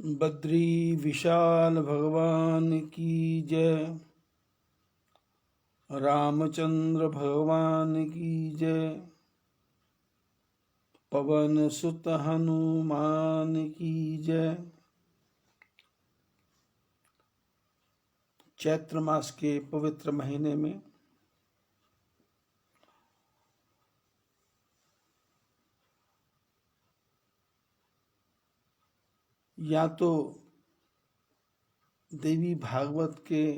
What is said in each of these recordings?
बद्री विशाल भगवान की जय। रामचंद्र भगवान की जय। पवन सुत हनुमान की जय। चैत्र मास के पवित्र महीने में या तो देवी भागवत के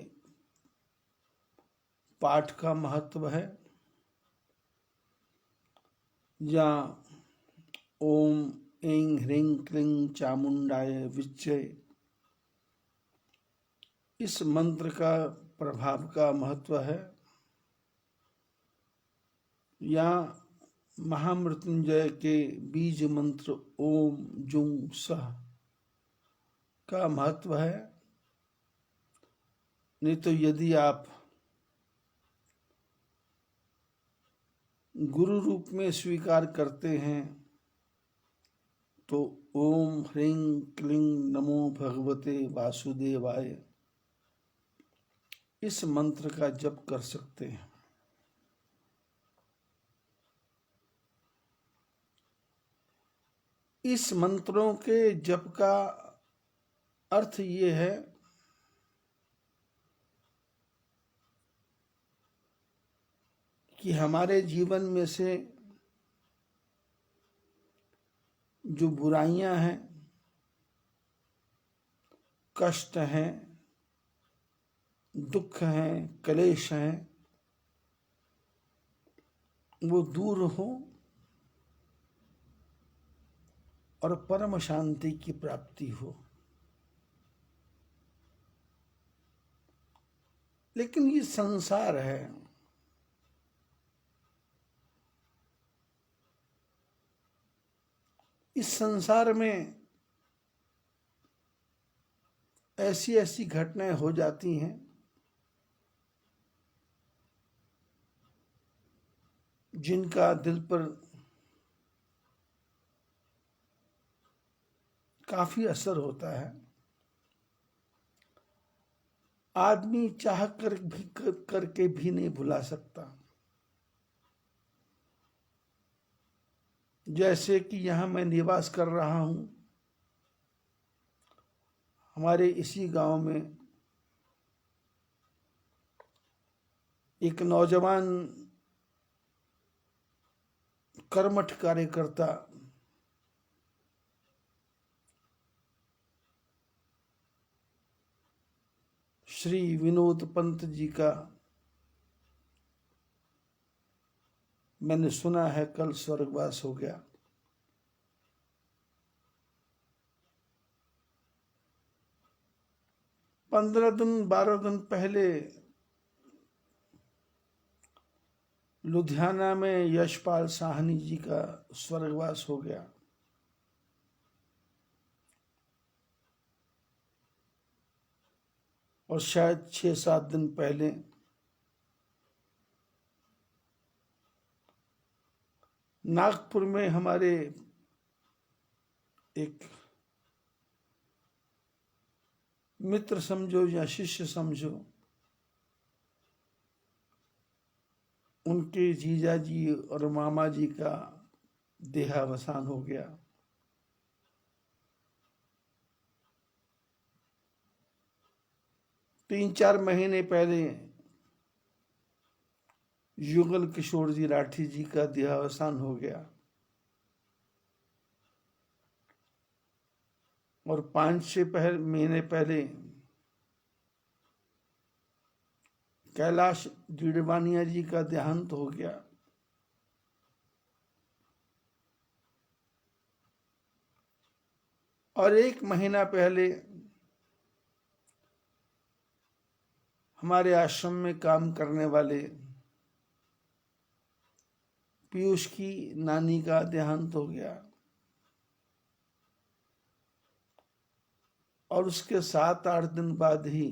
पाठ का महत्व है या ओम ऐं ह्रीं क्लीं चामुंडाय विच्चे इस मंत्र का प्रभाव का महत्व है, या महामृत्युंजय के बीज मंत्र ओम जुं सः का महत्व है। नहीं तो यदि आप गुरु रूप में स्वीकार करते हैं तो ओम ह्रीं क्लीं नमो भगवते वासुदेवाय इस मंत्र का जप कर सकते हैं। इस मंत्रों के जप का अर्थ ये है कि हमारे जीवन में से जो बुराइयां हैं, कष्ट हैं, दुख हैं, क्लेश हैं, वो दूर हो और परम शांति की प्राप्ति हो। लेकिन ये संसार है, इस संसार में ऐसी ऐसी घटनाएं हो जाती हैं जिनका दिल पर काफी असर होता है। आदमी चाह करके भी नहीं भुला सकता। जैसे कि यहाँ मैं निवास कर रहा हूँ, हमारे इसी गांव में एक नौजवान कर्मठ कार्यकर्ता श्री विनोद पंत जी का मैंने सुना है कल स्वर्गवास हो गया। पंद्रह दिन 12 दिन पहले लुधियाना में यशपाल साहनी जी का स्वर्गवास हो गया। और शायद 6-7 दिन पहले नागपुर में हमारे एक मित्र समझो या शिष्य समझो, उनके जीजा जी और मामा जी का देहावसान हो गया। तीन 4 महीने पहले युगल किशोर जी राठी जी का देहावसान हो गया। और 5-6 महीने पहले कैलाश डीडवानिया जी का देहांत हो गया। और 1 महीना पहले हमारे आश्रम में काम करने वाले पीयूष की नानी का देहांत हो गया। और उसके 7-8 दिन बाद ही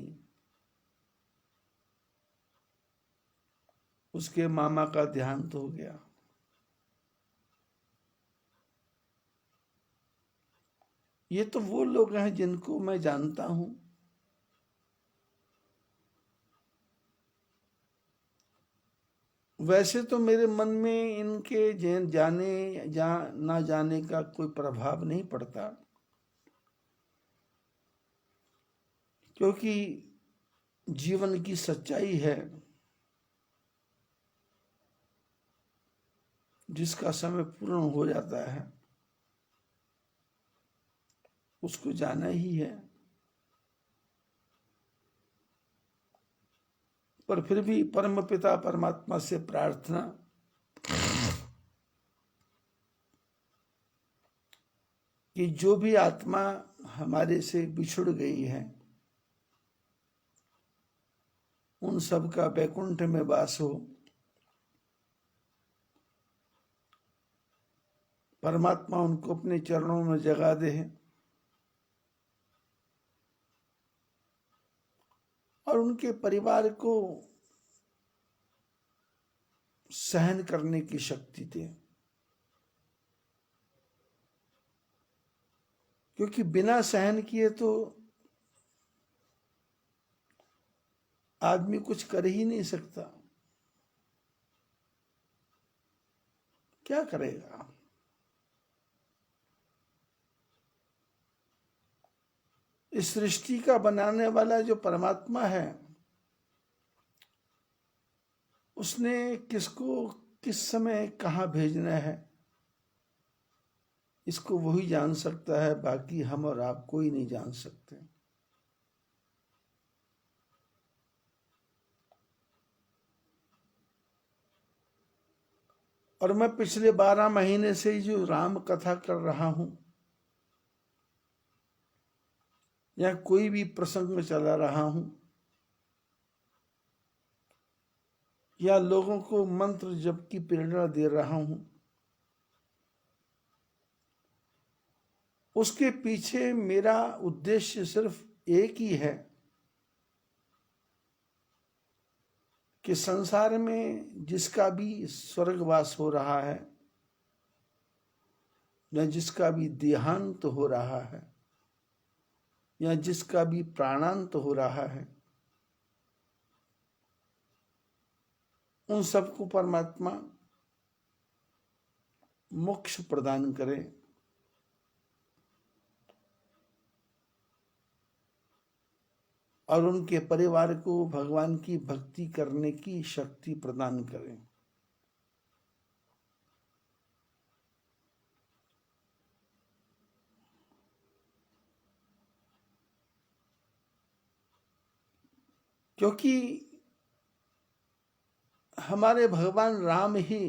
उसके मामा का देहांत हो गया। ये तो वो लोग हैं जिनको मैं जानता हूं। वैसे तो मेरे मन में इनके जाने या ना जाने का कोई प्रभाव नहीं पड़ता, क्योंकि जीवन की सच्चाई है, जिसका समय पूर्ण हो जाता है उसको जाना ही है। पर फिर भी परम पिता परमात्मा से प्रार्थना कि जो भी आत्मा हमारे से बिछुड़ गई है उन सब का वैकुंठ में वास हो। परमात्मा उनको अपने चरणों में जगा दे और उनके परिवार को सहन करने की शक्ति दे, क्योंकि बिना सहन किए तो आदमी कुछ कर ही नहीं सकता। क्या करेगा? इस सृष्टि का बनाने वाला जो परमात्मा है, उसने किसको किस समय कहाँ भेजना है इसको वही जान सकता है, बाकी हम और आप कोई नहीं जान सकते। और मैं पिछले 12 महीने से जो राम कथा कर रहा हूं या कोई भी प्रसंग में चला रहा हूं या लोगों को मंत्र जप की प्रेरणा दे रहा हूं, उसके पीछे मेरा उद्देश्य सिर्फ एक ही है कि संसार में जिसका भी स्वर्गवास हो रहा है या जिसका भी देहांत हो रहा है या जिसका भी प्राणांत हो रहा है, उन सबको परमात्मा मोक्ष प्रदान करे और उनके परिवार को भगवान की भक्ति करने की शक्ति प्रदान करे। क्योंकि हमारे भगवान राम ही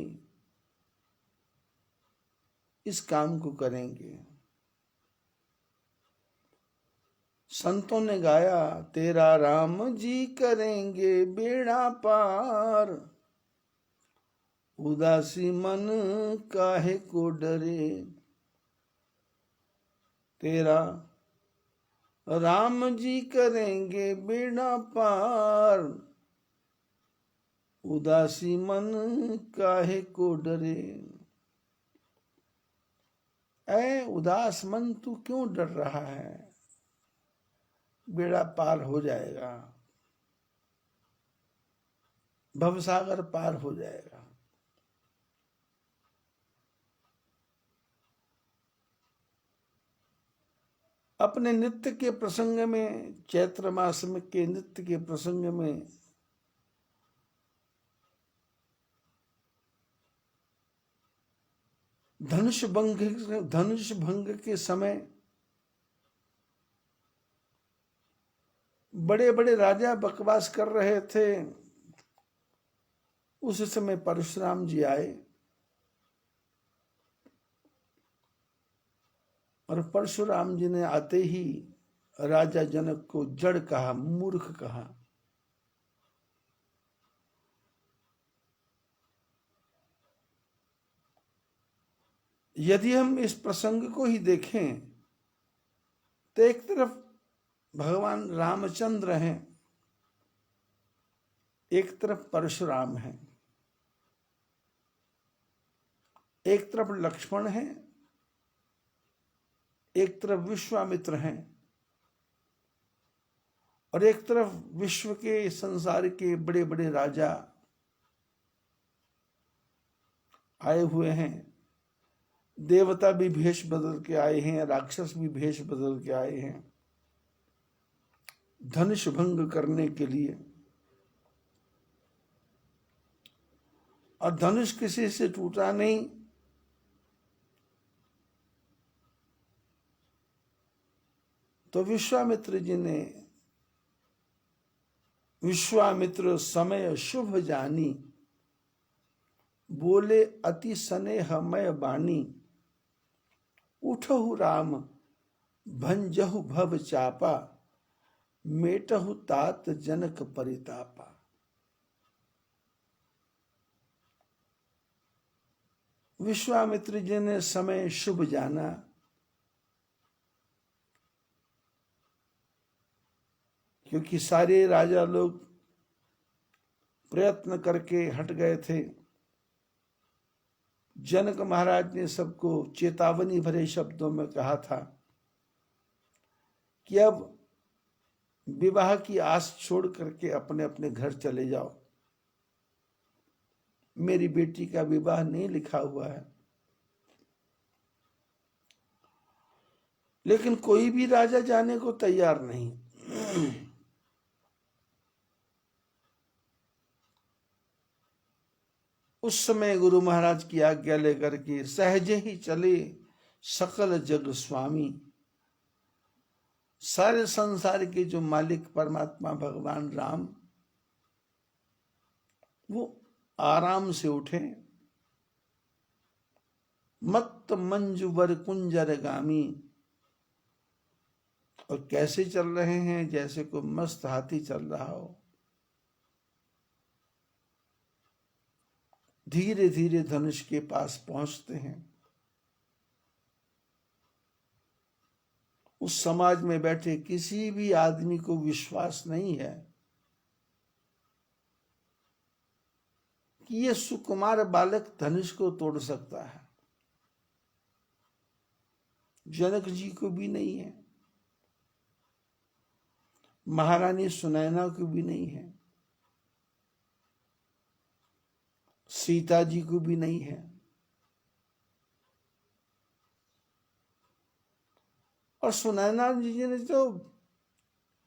इस काम को करेंगे। संतों ने गाया, तेरा राम जी करेंगे बेड़ा पार, उदासी मन काहे को डरे। तेरा राम जी करेंगे बेड़ा पार, उदासी मन काहे को डरे। ऐ उदास मन, तू क्यों डर रहा है? बेड़ा पार हो जाएगा, भवसागर पार हो जाएगा। अपने नित्य के प्रसंग में, चैत्र मास में के नित्य के प्रसंग में धनुष भंग के समय बड़े बड़े राजा बकवास कर रहे थे। उस समय परशुराम जी आए और परशुराम जी ने आते ही राजा जनक को जड़ कहा, मूर्ख कहा। यदि हम इस प्रसंग को ही देखें तो एक तरफ भगवान रामचंद्र हैं, एक तरफ परशुराम हैं, एक तरफ लक्ष्मण हैं, एक तरफ विश्वामित्र हैं और एक तरफ विश्व के संसार के बड़े बड़े राजा आए हुए हैं। देवता भी भेष बदल के आए हैं, राक्षस भी भेष बदल के आए हैं धनुष भंग करने के लिए। और धनुष किसी से टूटा नहीं, तो विश्वामित्र जी ने विश्वामित्र समय शुभ जानी, बोले अति स्नेहमय बानी, उठहु राम भंजहु भव चापा, मेटहु तात जनक परितापा। विश्वामित्र जी ने समय शुभ जाना, क्योंकि सारे राजा लोग प्रयत्न करके हट गए थे। जनक महाराज ने सबको चेतावनी भरे शब्दों में कहा था कि अब विवाह की आस छोड़ करके अपने अपने घर चले जाओ, मेरी बेटी का विवाह नहीं लिखा हुआ है। लेकिन कोई भी राजा जाने को तैयार नहीं। उस समय गुरु महाराज की आज्ञा लेकर के सहजे ही चले सकल जग स्वामी। सारे संसार के जो मालिक परमात्मा भगवान राम, वो आराम से उठे। मत्त मंजु वर कुंजर गामी, और कैसे चल रहे हैं, जैसे कोई मस्त हाथी चल रहा हो। धीरे धीरे धनुष के पास पहुंचते हैं। उस समाज में बैठे किसी भी आदमी को विश्वास नहीं है कि ये सुकुमार बालक धनुष को तोड़ सकता है। जनक जी को भी नहीं है, महारानी सुनैना को भी नहीं है, सीता जी को भी नहीं है। और सुनैना जी ने तो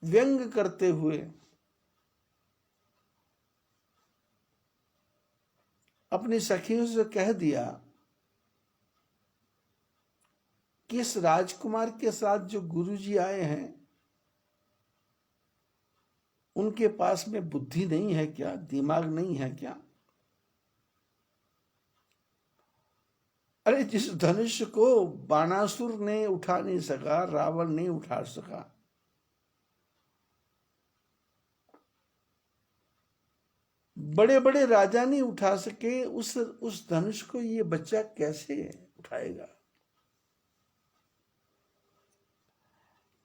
व्यंग करते हुए अपनी सखियों से कह दिया कि इस राजकुमार के साथ जो गुरुजी आए हैं, उनके पास में बुद्धि नहीं है क्या, दिमाग नहीं है क्या? अरे जिस धनुष को बाणासुर ने उठा नहीं सका, रावण नहीं उठा सका, बड़े बड़े राजा नहीं उठा सके, उस धनुष को ये बच्चा कैसे उठाएगा?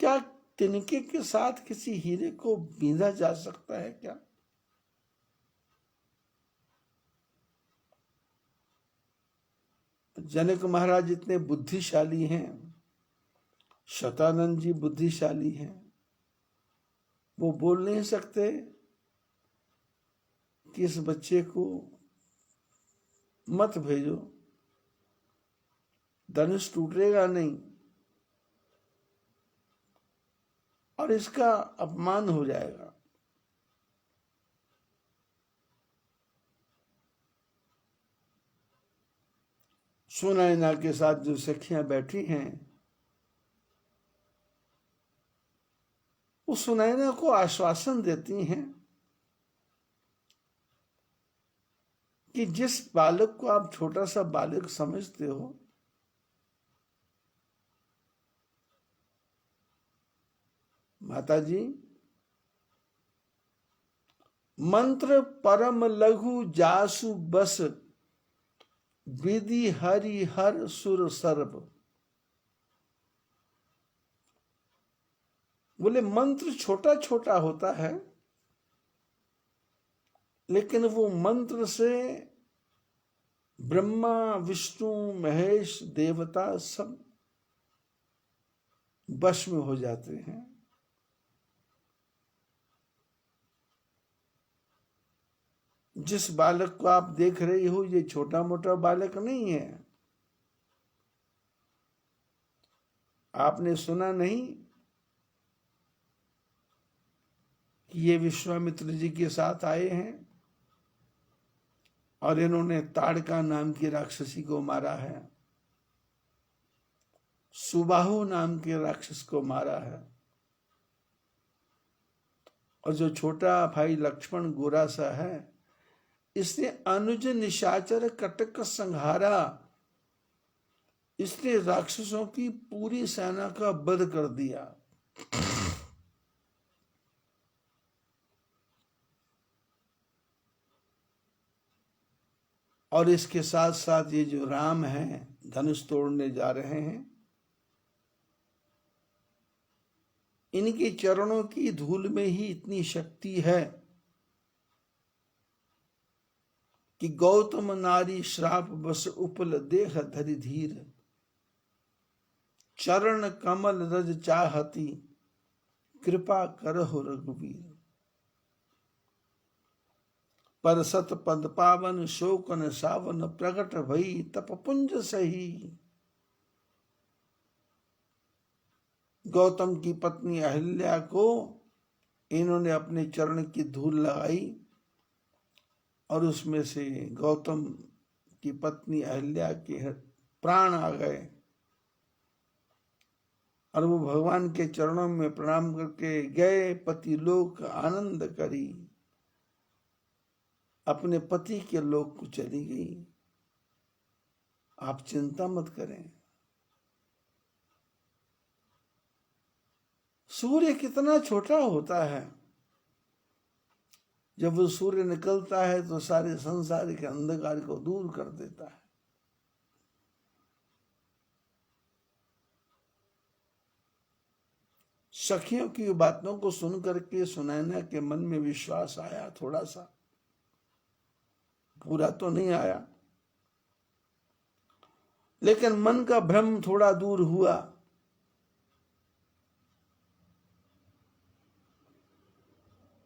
क्या तिनके के साथ किसी हीरे को बींधा जा सकता है क्या? जनक महाराज इतने बुद्धिशाली हैं, शतानंद जी बुद्धिशाली हैं, वो बोल नहीं सकते कि इस बच्चे को मत भेजो, धनुष टूटेगा नहीं और इसका अपमान हो जाएगा। सुनैना के साथ जो सखियां बैठी हैं, वो सुनैना को आश्वासन देती हैं कि जिस बालक को आप छोटा सा बालक समझते हो, माता जी, मंत्र परम लघु जासु बस, विधि हरि हर सुर सर्व। बोले मंत्र छोटा छोटा होता है, लेकिन वो मंत्र से ब्रह्मा विष्णु महेश देवता सब वश में हो जाते हैं। जिस बालक को आप देख रही हो ये छोटा मोटा बालक नहीं है। आपने सुना नहीं कि ये विश्वामित्र जी के साथ आए हैं और इन्होंने ताड़का नाम की राक्षसी को मारा है, सुबाहु नाम के राक्षस को मारा है, और जो छोटा भाई लक्ष्मण गोरा सा है इसने अनुज निशाचर कटक संहारा, इसने राक्षसों की पूरी सेना का वध कर दिया। और इसके साथ साथ ये जो राम हैं धनुष तोड़ने जा रहे हैं, इनके चरणों की धूल में ही इतनी शक्ति है कि गौतम नारी श्राप बस उपल देह धरि धीर, चरण कमल रज चाहती कृपा करहु रघुवीर। पर सत पद पावन शोकन सावन प्रगट भई तप पुंज सही। गौतम की पत्नी अहिल्या को इन्होंने अपने चरण की धूल लगाई और उसमें से गौतम की पत्नी अहिल्या के प्राण आ गए और वो भगवान के चरणों में प्रणाम करके गए पति लोक आनंद करी, अपने पति के लोक को चली गई। आप चिंता मत करें। सूर्य कितना छोटा होता है, जब वो सूर्य निकलता है तो सारे संसार के अंधकार को दूर कर देता है। सखियों की बातों को सुन करके सुनैना के मन में विश्वास आया, थोड़ा सा, पूरा तो नहीं आया, लेकिन मन का भ्रम थोड़ा दूर हुआ।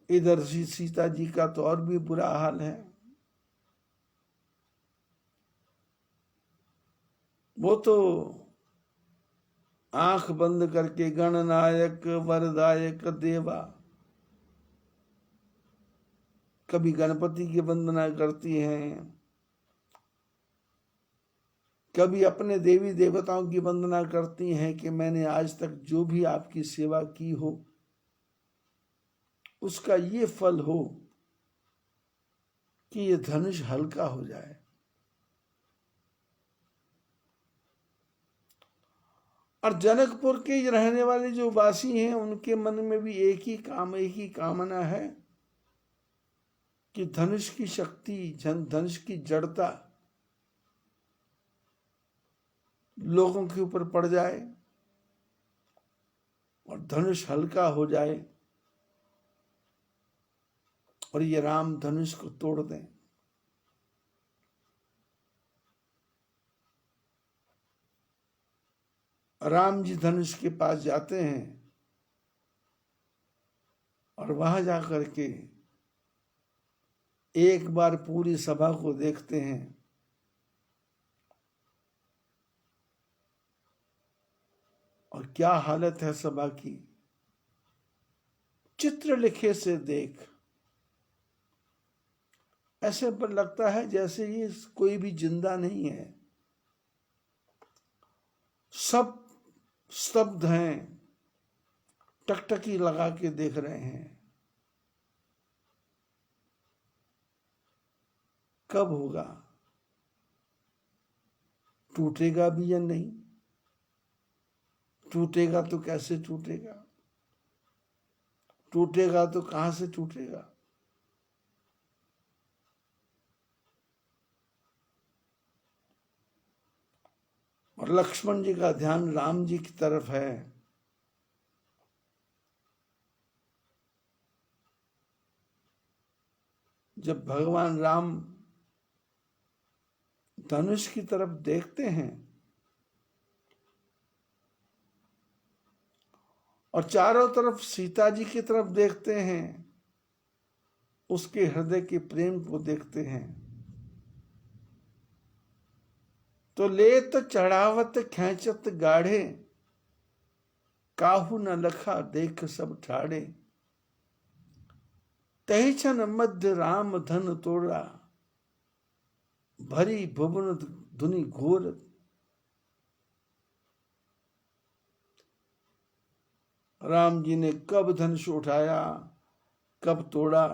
इधर सीता जी का तो और भी बुरा हाल है। वो तो आंख बंद करके गणनायक वरदायक देवा, कभी गणपति की वंदना करती हैं, कभी अपने देवी देवताओं की वंदना करती हैं कि मैंने आज तक जो भी आपकी सेवा की हो उसका ये फल हो कि ये धनुष हल्का हो जाए। और जनकपुर के रहने वाले जो वासी हैं उनके मन में भी एक ही कामना है कि धनुष की शक्ति, धनुष की जड़ता लोगों के ऊपर पड़ जाए और धनुष हल्का हो जाए और ये राम धनुष को तोड़ दें। राम जी धनुष के पास जाते हैं और वहां जाकर के एक बार पूरी सभा को देखते हैं और क्या हालत है सभा की। चित्र लिखे से देख ऐसे पर लगता है जैसे ये कोई भी जिंदा नहीं है, सब स्तब्ध हैं, टकटकी लगा के देख रहे हैं। कब होगा? टूटेगा भी या नहीं? टूटेगा तो कैसे टूटेगा? टूटेगा तो कहां से टूटेगा? और लक्ष्मण जी का ध्यान राम जी की तरफ है। जब भगवान राम धनुष की तरफ देखते हैं और चारों तरफ सीता जी की तरफ देखते हैं, उसके हृदय के प्रेम को देखते हैं। तो लेत चढ़ावत खेचत गाढ़े, काहू न लखा देख सब ठाड़े। तहि क्षण मध्य राम धन तोड़ा, भरी भुवन धुनि घोर। राम जी ने कब धनुष उठाया, कब तोड़ा,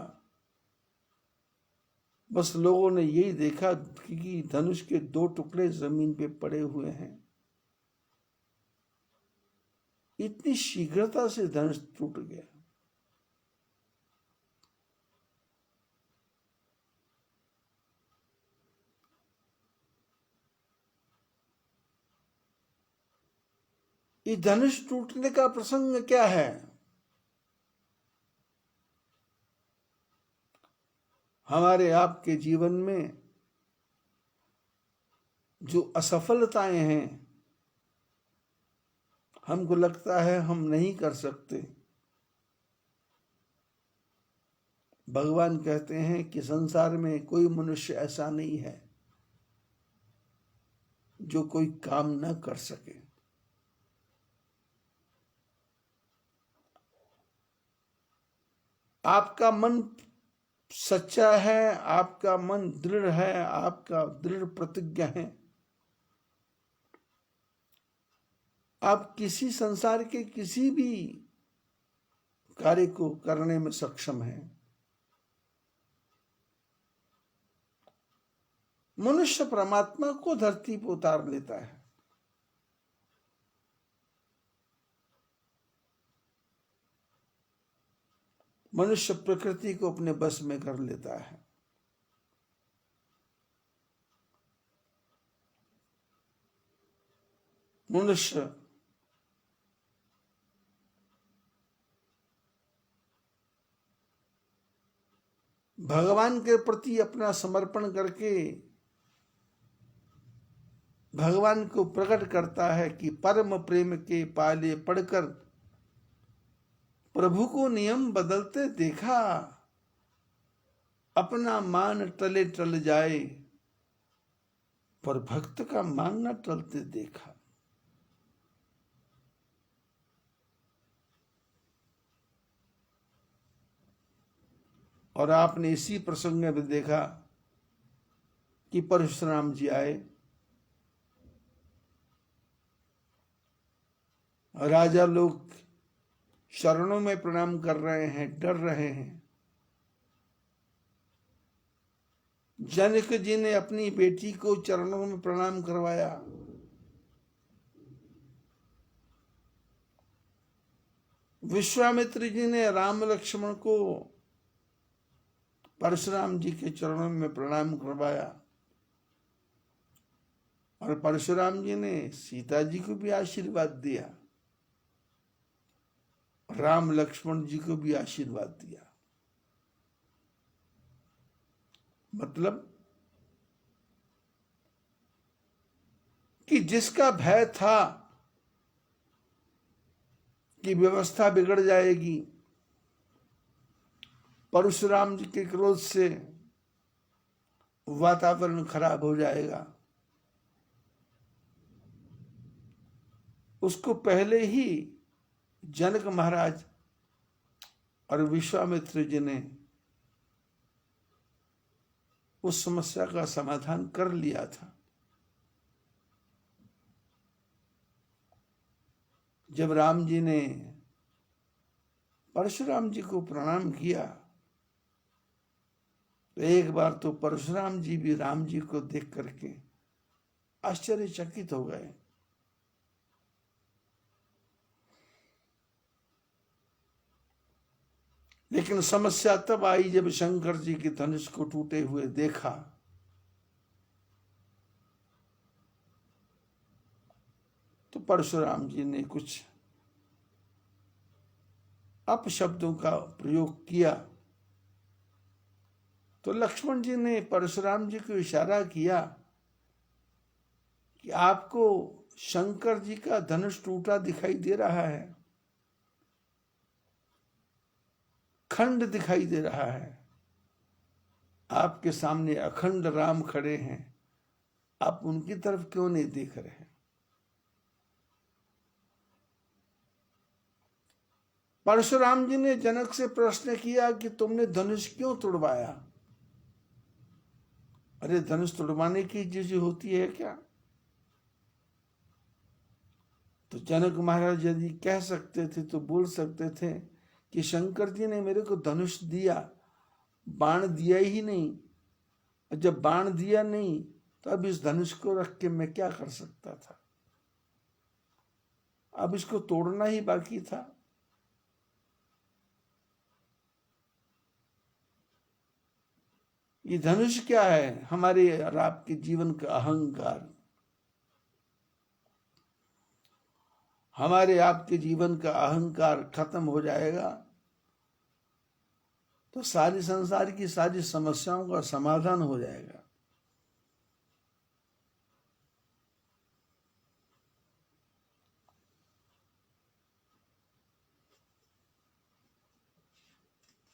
बस लोगों ने यही देखा कि धनुष के 2 टुकड़े जमीन पे पड़े हुए हैं। इतनी शीघ्रता से धनुष टूट गया। ये धनुष टूटने का प्रसंग क्या है? हमारे आपके जीवन में जो असफलताएं हैं, हमको लगता है हम नहीं कर सकते। भगवान कहते हैं कि संसार में कोई मनुष्य ऐसा नहीं है जो कोई काम न कर सके। आपका मन सच्चा है, आपका मन दृढ़ है, आपका दृढ़ प्रतिज्ञा है, आप किसी संसार के किसी भी कार्य को करने में सक्षम हैं। मनुष्य परमात्मा को धरती पर उतार लेता है। मनुष्य प्रकृति को अपने बस में कर लेता है। मनुष्य भगवान के प्रति अपना समर्पण करके भगवान को प्रकट करता है कि परम प्रेम के पाले पढ़कर प्रभु को नियम बदलते देखा, अपना मान टले टल जाए पर भक्त का मान न टलते देखा। और आपने इसी प्रसंग में देखा कि परशुराम जी आए, राजा लोग शरणों में प्रणाम कर रहे हैं, डर रहे हैं। जनक जी ने अपनी बेटी को चरणों में प्रणाम करवाया। विश्वामित्र जी ने राम लक्ष्मण को परशुराम जी के चरणों में प्रणाम करवाया। और परशुराम जी ने सीता जी को भी आशीर्वाद दिया, राम लक्ष्मण जी को भी आशीर्वाद दिया। मतलब कि जिसका भय था कि व्यवस्था बिगड़ जाएगी, परशुराम जी के क्रोध से वातावरण खराब हो जाएगा, उसको पहले ही जनक महाराज और विश्वामित्र जी ने उस समस्या का समाधान कर लिया था। जब राम जी ने परशुराम जी को प्रणाम किया तो एक बार तो परशुराम जी भी राम जी को देख करके आश्चर्यचकित हो गए। लेकिन समस्या तब आई जब शंकर जी के धनुष को टूटे हुए देखा। तो परशुराम जी ने कुछ अपशब्दों का प्रयोग किया। तो लक्ष्मण जी ने परशुराम जी को इशारा किया कि आपको शंकर जी का धनुष टूटा दिखाई दे रहा है, खंड दिखाई दे रहा है, आपके सामने अखंड राम खड़े हैं, आप उनकी तरफ क्यों नहीं देख रहे हैं? परशुराम जी ने जनक से प्रश्न किया कि तुमने धनुष क्यों तुड़वाया? अरे धनुष तुड़वाने की चीज होती है क्या? तो जनक महाराज यदि कह सकते थे तो बोल सकते थे कि शंकर जी ने मेरे को धनुष दिया, बाण दिया ही नहीं, जब बाण दिया नहीं तो अब इस धनुष को रख के मैं क्या कर सकता था? अब इसको तोड़ना ही बाकी था। ये धनुष क्या है? हमारे और आपके जीवन का अहंकार। हमारे आपके जीवन का अहंकार खत्म हो जाएगा तो सारी संसार की सारी समस्याओं का समाधान हो जाएगा।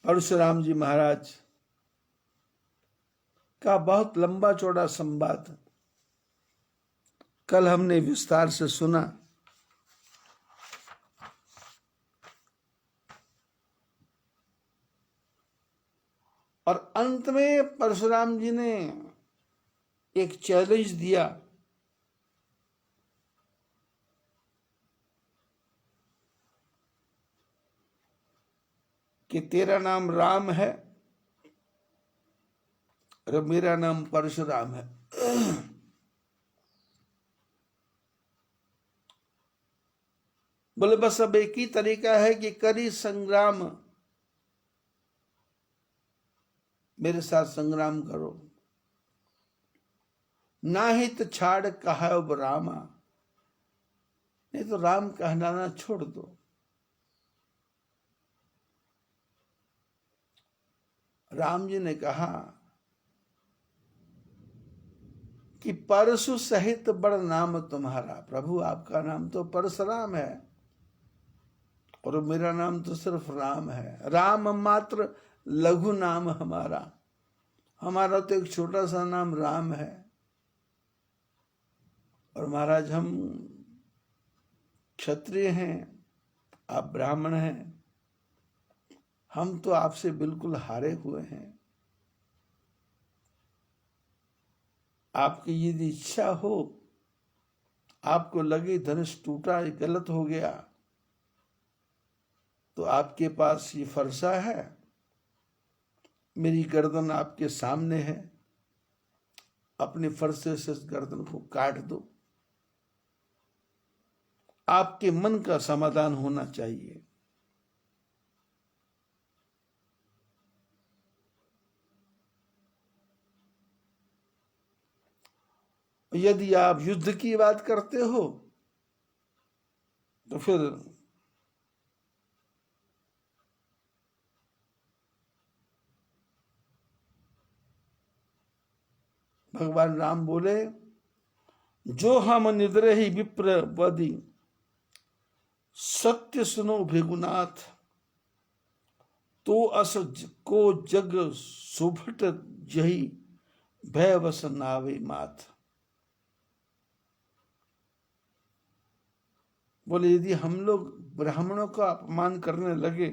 परशुराम जी महाराज का बहुत लंबा चौड़ा संवाद कल हमने विस्तार से सुना। और अंत में परशुराम जी ने एक चैलेंज दिया कि तेरा नाम राम है और मेरा नाम परशुराम है। बोले बस अब एक ही तरीका है कि करी संग्राम, मेरे साथ संग्राम करो, ना ही तो छाड़ कहब रामा, नहीं तो राम कहलाना छोड़ दो। राम जी ने कहा कि परशु सहित बड़ नाम तुम्हारा। प्रभु आपका नाम तो परशुराम है और मेरा नाम तो सिर्फ राम है। राम मात्र लघु नाम हमारा, हमारा तो एक छोटा सा नाम राम है। और महाराज हम क्षत्रिय हैं, आप ब्राह्मण हैं, हम तो आपसे बिल्कुल हारे हुए हैं। आपकी यदि इच्छा हो, आपको लगे धनुष टूटा, गलत हो गया, तो आपके पास ये फरसा है, मेरी गर्दन आपके सामने है, अपने फरसे से इस गर्दन को काट दो। आपके मन का समाधान होना चाहिए। यदि आप युद्ध की बात करते हो तो फिर भगवान राम बोले, जो हम निद्रहि विप्र वदि, सत्य सुनो भिगुनाथ, तो अस को जग सुभट जही, भय वस नावे माथ। बोले यदि हम लोग ब्राह्मणों का अपमान करने लगे,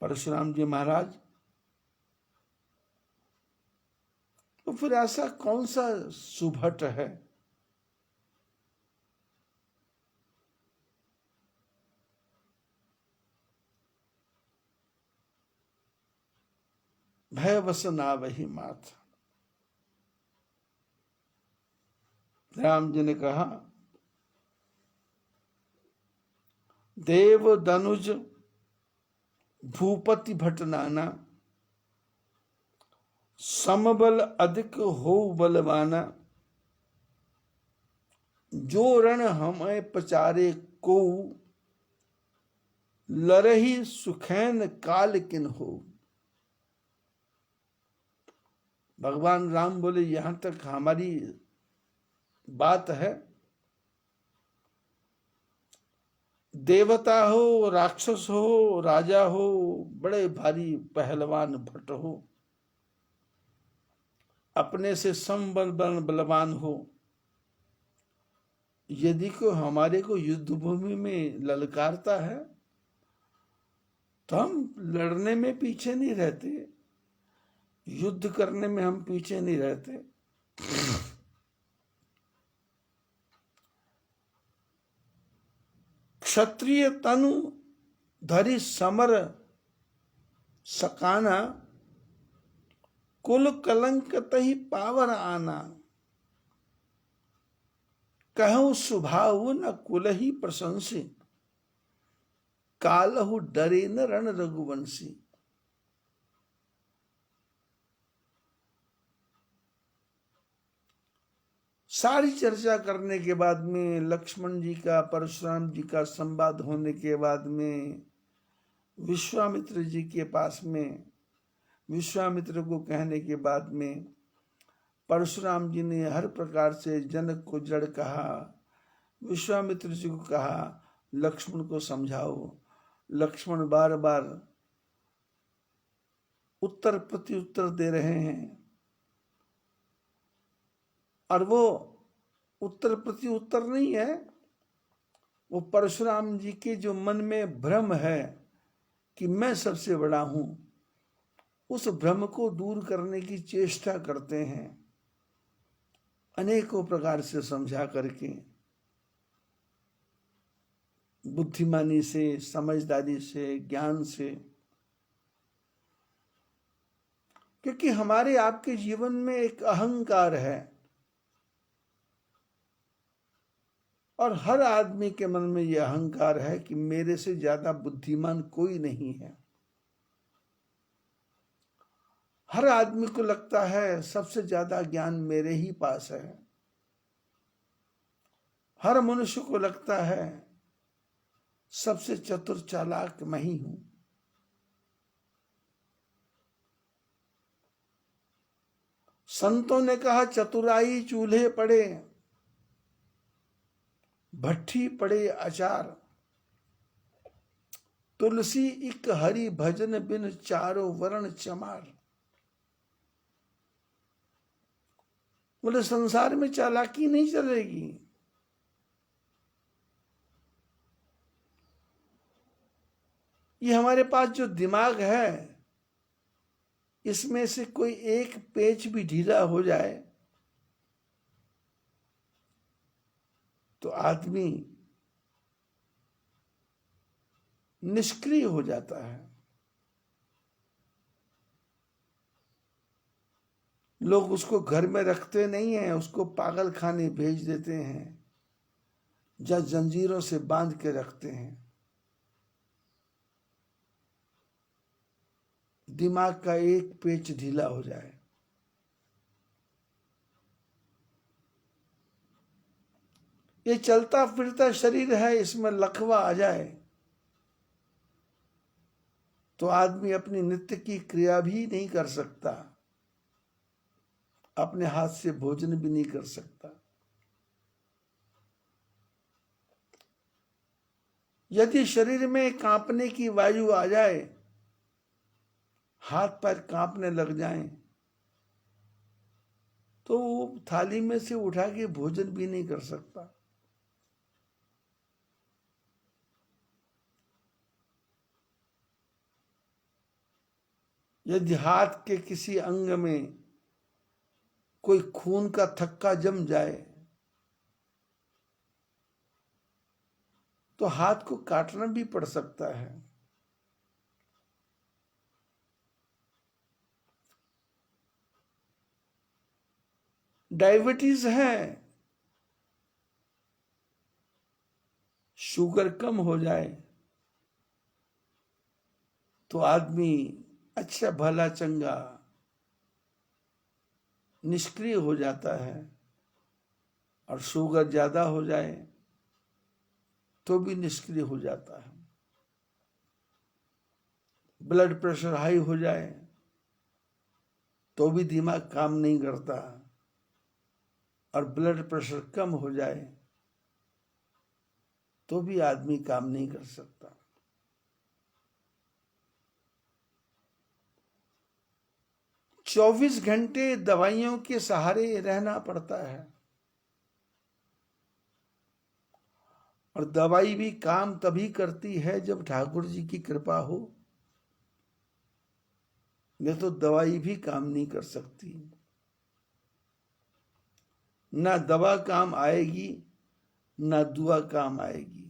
परशुराम जी महाराज, तो फिर ऐसा कौन सा सुभट है? भय वस नावहि माथ। राम जी ने कहा, देव दनुज भूपति भट नाना, समबल अधिक हो बलवाना, जो रण हमें पचारे को, लरही सुखैन काल किन हो। भगवान राम बोले, यहां तक हमारी बात है, देवता हो, राक्षस हो, राजा हो, बड़े भारी पहलवान भट्ट हो, अपने से बलवान हो, यदि को हमारे को युद्ध भूमि में ललकारता है तो हम लड़ने में पीछे नहीं रहते, युद्ध करने में हम पीछे नहीं रहते। क्षत्रिय तनु धरि समर सकाना, कुल कलंक तही पावर आना। कहूं सुभाव न कुल ही प्रशंसी, कालहु डरे न रण रघुवंशी। सारी चर्चा करने के बाद में, लक्ष्मण जी का परशुराम जी का संवाद होने के बाद में, विश्वामित्र जी के पास में, विश्वामित्र को कहने के बाद में परशुराम जी ने हर प्रकार से जनक को जड़ कहा, विश्वामित्र जी को कहा लक्ष्मण को समझाओ। लक्ष्मण बार बार उत्तर प्रत्युत्तर दे रहे हैं, और वो उत्तर प्रत्युत्तर नहीं है, वो परशुराम जी के जो मन में भ्रम है कि मैं सबसे बड़ा हूं, उस भ्रम को दूर करने की चेष्टा करते हैं, अनेकों प्रकार से समझा करके, बुद्धिमानी से, समझदारी से, ज्ञान से। क्योंकि हमारे आपके जीवन में एक अहंकार है, और हर आदमी के मन में यह अहंकार है कि मेरे से ज्यादा बुद्धिमान कोई नहीं है। हर आदमी को लगता है सबसे ज्यादा ज्ञान मेरे ही पास है। हर मनुष्य को लगता है सबसे चतुर चालाक मैं ही हूं। संतों ने कहा चतुराई चूल्हे पड़े, भट्ठी पड़े अचार, तुलसी इक हरि भजन बिन चारों वर्ण चमार। बोले संसार में चालाकी नहीं चलेगी, ये हमारे पास जो दिमाग है, इसमें से कोई एक पेच भी ढीला हो जाए तो आदमी निष्क्रिय हो जाता है। लोग उसको घर में रखते नहीं हैं, उसको पागल खाने भेज देते हैं, या जंजीरों से बांध के रखते हैं। दिमाग का एक पेच ढीला हो जाए, ये चलता फिरता शरीर है, इसमें लकवा आ जाए तो आदमी अपनी नित्य की क्रिया भी नहीं कर सकता, अपने हाथ से भोजन भी नहीं कर सकता। यदि शरीर में कांपने की वायु आ जाए, हाथ पैर कांपने लग जाएं, तो वो थाली में से उठा के भोजन भी नहीं कर सकता। यदि हाथ के किसी अंग में कोई खून का थक्का जम जाए तो हाथ को काटना भी पड़ सकता है। डायबिटीज है, शुगर कम हो जाए तो आदमी अच्छा भला चंगा निष्क्रिय हो जाता है, और शुगर ज्यादा हो जाए तो भी निष्क्रिय हो जाता है। ब्लड प्रेशर हाई हो जाए तो भी दिमाग काम नहीं करता, और ब्लड प्रेशर कम हो जाए तो भी आदमी काम नहीं कर सकता। चौबीस घंटे दवाइयों के सहारे रहना पड़ता है, और दवाई भी काम तभी करती है जब ठाकुर जी की कृपा हो, नहीं तो दवाई भी काम नहीं कर सकती। ना दवा काम आएगी, ना दुआ काम आएगी।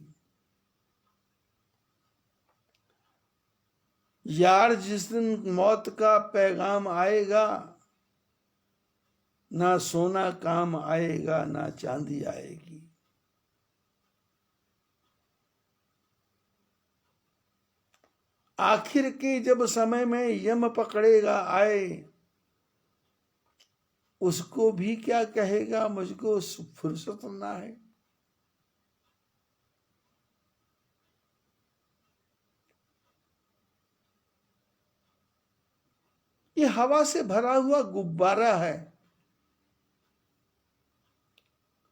यार जिस दिन मौत का पैगाम आएगा, ना सोना काम आएगा, ना चांदी आएगी। आखिर के जब समय में यम पकड़ेगा आए, उसको भी क्या कहेगा मुझको फुर्सत ना है। ये हवा से भरा हुआ गुब्बारा है।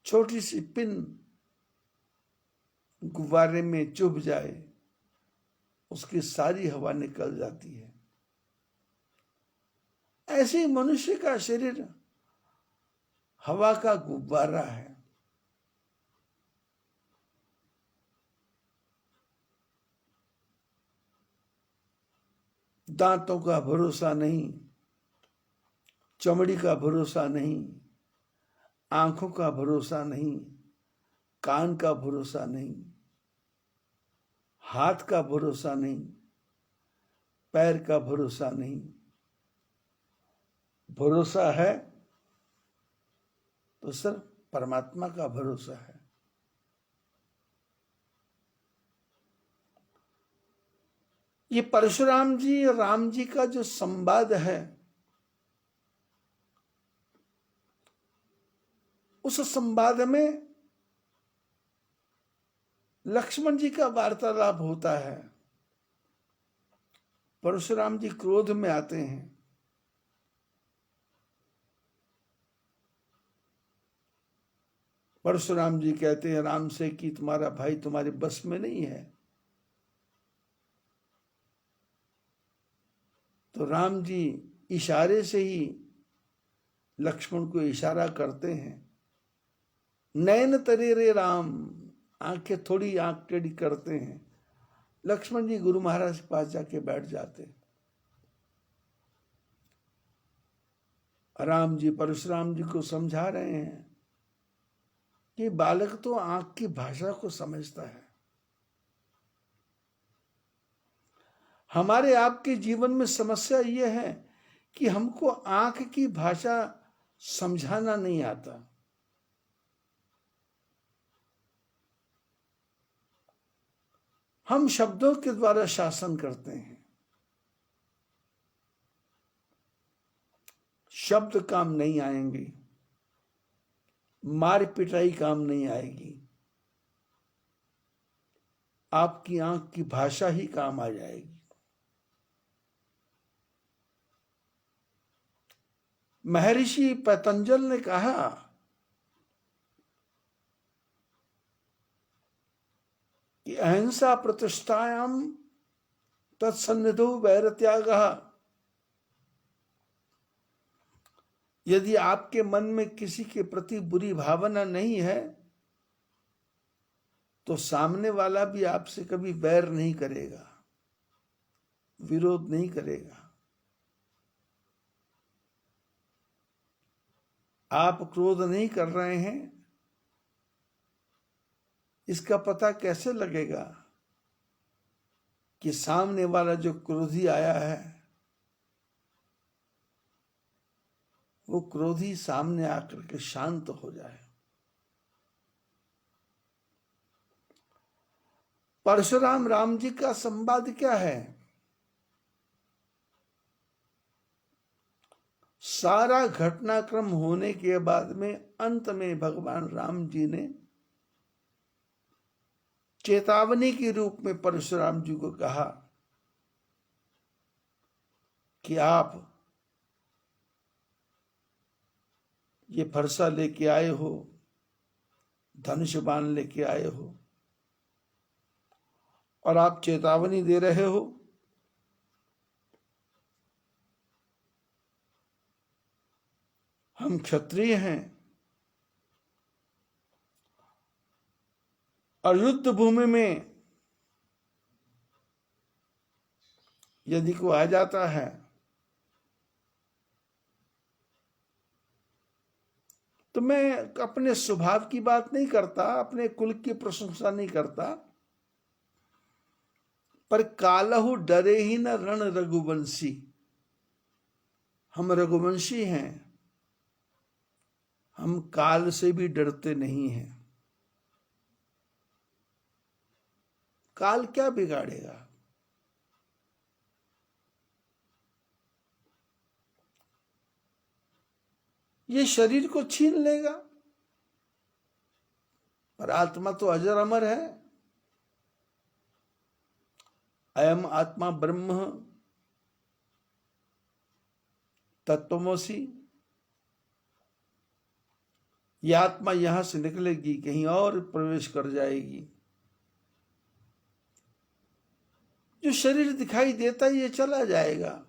छोटी सी पिन गुब्बारे में चुभ जाए, उसकी सारी हवा निकल जाती है। ऐसे ही मनुष्य का शरीर हवा का गुब्बारा है। दांतों का भरोसा नहीं, चमड़ी का भरोसा नहीं, आंखों का भरोसा नहीं, कान का भरोसा नहीं, हाथ का भरोसा नहीं, पैर का भरोसा नहीं। भरोसा है तो सिर्फ परमात्मा का भरोसा है। ये परशुराम जी और राम जी का जो संवाद है, उस संवाद में लक्ष्मण जी का वार्तालाप होता है। परशुराम जी क्रोध में आते हैं। परशुराम जी कहते हैं राम से कि तुम्हारा भाई तुम्हारे बस में नहीं है। तो राम जी इशारे से ही लक्ष्मण को इशारा करते हैं। नैन तरे रे राम, आंखें थोड़ी आंख टेढ़ी करते हैं। लक्ष्मण जी गुरु महाराज के पास जाके बैठ जाते हैं। राम जी परशुराम जी को समझा रहे हैं कि बालक तो आंख की भाषा को समझता है। हमारे आपके जीवन में समस्या यह है कि हमको आंख की भाषा समझाना नहीं आता। हम शब्दों के द्वारा शासन करते हैं। शब्द काम नहीं आएंगे, मार पिटाई काम नहीं आएगी, आपकी आंख की भाषा ही काम आ जाएगी। महर्षि पतंजल ने कहा कि अहिंसा प्रतिष्ठायाम तत्सन्निधो वैरत्यागः। यदि आपके मन में किसी के प्रति बुरी भावना नहीं है तो सामने वाला भी आपसे कभी वैर नहीं करेगा, विरोध नहीं करेगा। आप क्रोध नहीं कर रहे हैं, इसका पता कैसे लगेगा कि सामने वाला जो क्रोधी आया है वो क्रोधी सामने आकर के शांत हो जाए। परशुराम राम जी का संवाद क्या है? सारा घटनाक्रम होने के बाद में अंत में भगवान राम जी ने चेतावनी के रूप में परशुराम जी को कहा कि आप ये फरसा लेके आए हो, धनुष बाण लेके आए हो, और आप चेतावनी दे रहे हो। हम क्षत्रिय हैं और युद्ध भूमि में यदि कोई आ जाता है तो मैं अपने स्वभाव की बात नहीं करता, अपने कुल की प्रशंसा नहीं करता, पर कालहु डरे ही न रण रघुवंशी। हम रघुवंशी हैं, हम काल से भी डरते नहीं हैं। काल क्या बिगाड़ेगा? ये शरीर को छीन लेगा, पर आत्मा तो अजर अमर है। अयम आत्मा ब्रह्म तत्वमसि। यह आत्मा यहां से निकलेगी, कहीं और प्रवेश कर जाएगी। जो शरीर दिखाई देता है ये चला जाएगा,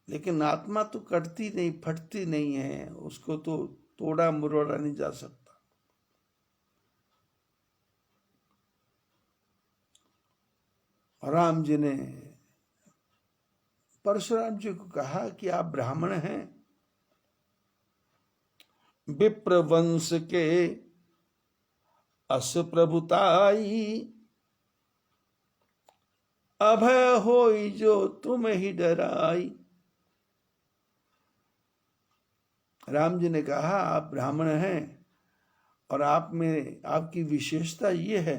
लेकिन आत्मा तो कटती नहीं, फटती नहीं है, उसको तो तोड़ा मरोड़ा नहीं जा सकता। राम जी ने परशुराम जी को कहा कि आप ब्राह्मण हैं, विप्र वंश के अस प्रभुताई, अभय होई जो तुम ही डराई। राम जी ने कहा आप ब्राह्मण हैं और आप में आपकी विशेषता ये है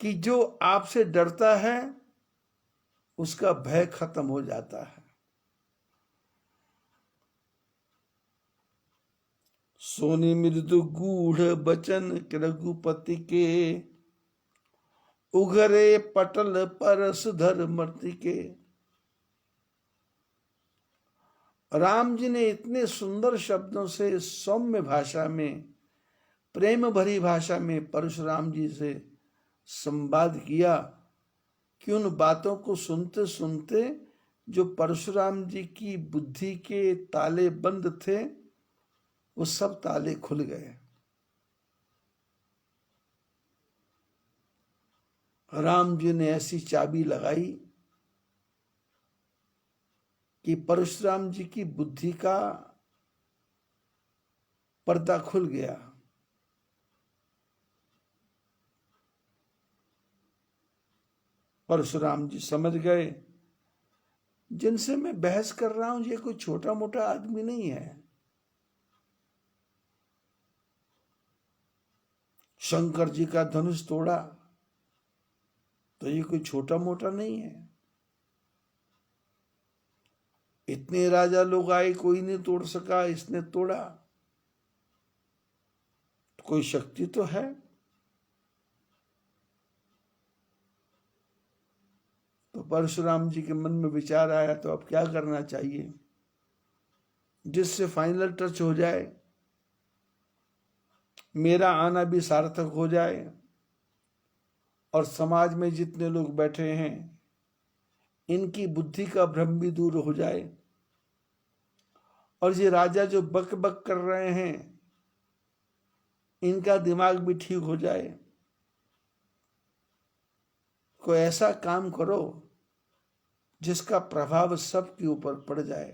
कि जो आपसे डरता है उसका भय खत्म हो जाता है। सोनी मृदु गूढ़ बचन रघुपति के, उघरे पटल पर सुधर मर्ति के। राम जी ने इतने सुंदर शब्दों से, सौम्य भाषा में, प्रेम भरी भाषा में परशुराम जी से संवाद किया कि उन बातों को सुनते सुनते जो परशुराम जी की बुद्धि के ताले बंद थे वो सब ताले खुल गए। राम जी ने ऐसी चाबी लगाई कि परशुराम जी की बुद्धि का पर्दा खुल गया। परशुराम जी समझ गए जिनसे मैं बहस कर रहा हूं ये कोई छोटा मोटा आदमी नहीं है। शंकर जी का धनुष तोड़ा तो ये कोई छोटा मोटा नहीं है। इतने राजा लोग आए, कोई नहीं तोड़ सका, इसने तोड़ा, तो कोई शक्ति तो है। तो परशुराम जी के मन में विचार आया तो अब क्या करना चाहिए जिससे फाइनल टच हो जाए, मेरा आना भी सार्थक हो जाए और समाज में जितने लोग बैठे हैं इनकी बुद्धि का भ्रम भी दूर हो जाए और ये राजा जो बक बक कर रहे हैं इनका दिमाग भी ठीक हो जाए। कोई ऐसा काम करो जिसका प्रभाव सबके ऊपर पड़ जाए।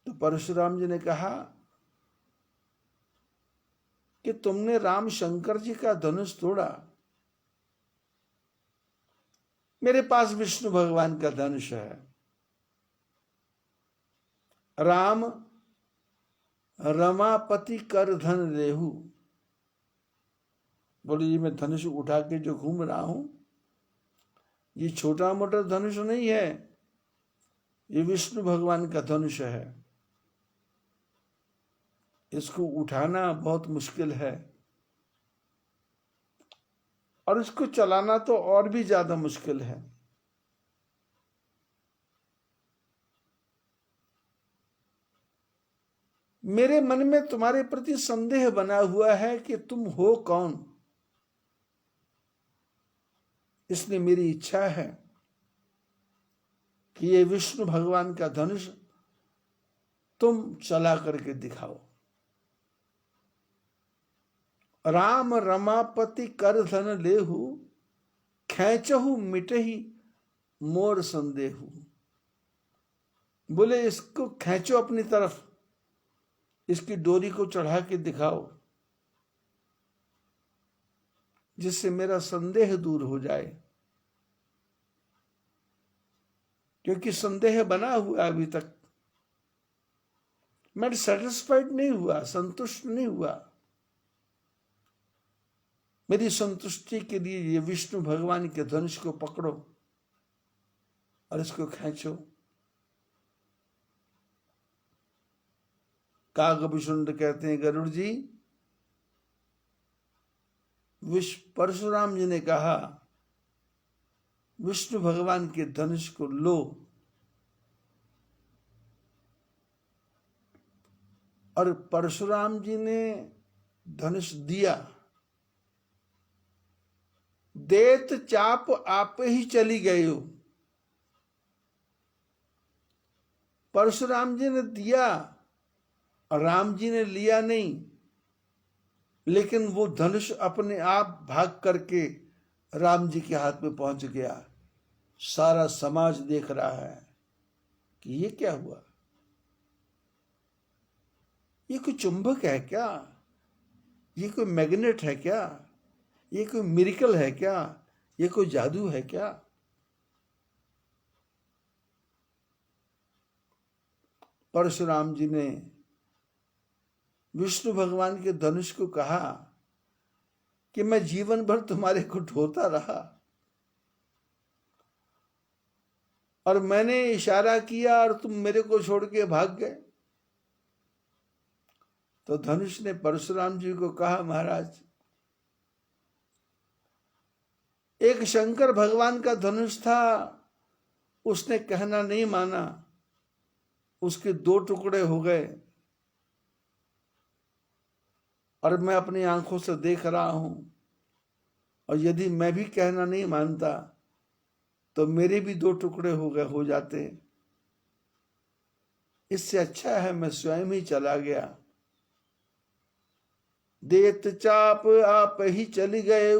तो परशुराम जी ने कहा कि तुमने राम शंकर जी का धनुष तोड़ा, मेरे पास विष्णु भगवान का धनुष है। राम रमापति कर धन रेहू। बोले जी मैं धनुष उठा के जो घूम रहा हूं ये छोटा मोटा धनुष नहीं है, ये विष्णु भगवान का धनुष है। इसको उठाना बहुत मुश्किल है और इसको चलाना तो और भी ज्यादा मुश्किल है। मेरे मन में तुम्हारे प्रति संदेह बना हुआ है कि तुम हो कौन, इसलिए मेरी इच्छा है कि ये विष्णु भगवान का धनुष तुम चला करके दिखाओ। राम रमापति कर धन लेहु, खेचहु मिटही मोर संदेहु। बोले इसको खेचो अपनी तरफ, इसकी डोरी को चढ़ा के दिखाओ, जिससे मेरा संदेह दूर हो जाए, क्योंकि संदेह बना हुआ अभी तक, मैं सेटिस्फाइड नहीं हुआ, संतुष्ट नहीं हुआ। मेरी संतुष्टि के लिए ये विष्णु भगवान के धनुष को पकड़ो और इसको खींचो। काकभूषुंड कहते हैं, गरुड़ जी, परशुराम जी ने कहा विष्णु भगवान के धनुष को लो, और परशुराम जी ने धनुष दिया। देत चाप आप ही चली गए हो। परशुराम जी ने दिया और राम जी ने लिया नहीं, लेकिन वो धनुष अपने आप भाग करके राम जी के हाथ में पहुंच गया। सारा समाज देख रहा है कि ये क्या हुआ, ये कोई चुंबक है क्या, ये कोई मैग्नेट है क्या, ये कोई मिरेकल है क्या, ये कोई जादू है क्या। परशुराम जी ने विष्णु भगवान के धनुष को कहा कि मैं जीवन भर तुम्हारे को ढोता रहा, और मैंने इशारा किया और तुम मेरे को छोड़ के भाग गए। तो धनुष ने परशुराम जी को कहा, महाराज, एक शंकर भगवान का धनुष था, उसने कहना नहीं माना, उसके 2 टुकड़े हो गए, और मैं अपनी आंखों से देख रहा हूं, और यदि मैं भी कहना नहीं मानता तो मेरे भी 2 टुकड़े हो जाते। इससे अच्छा है मैं स्वयं ही चला गया। देत चाप आप ही चली गए,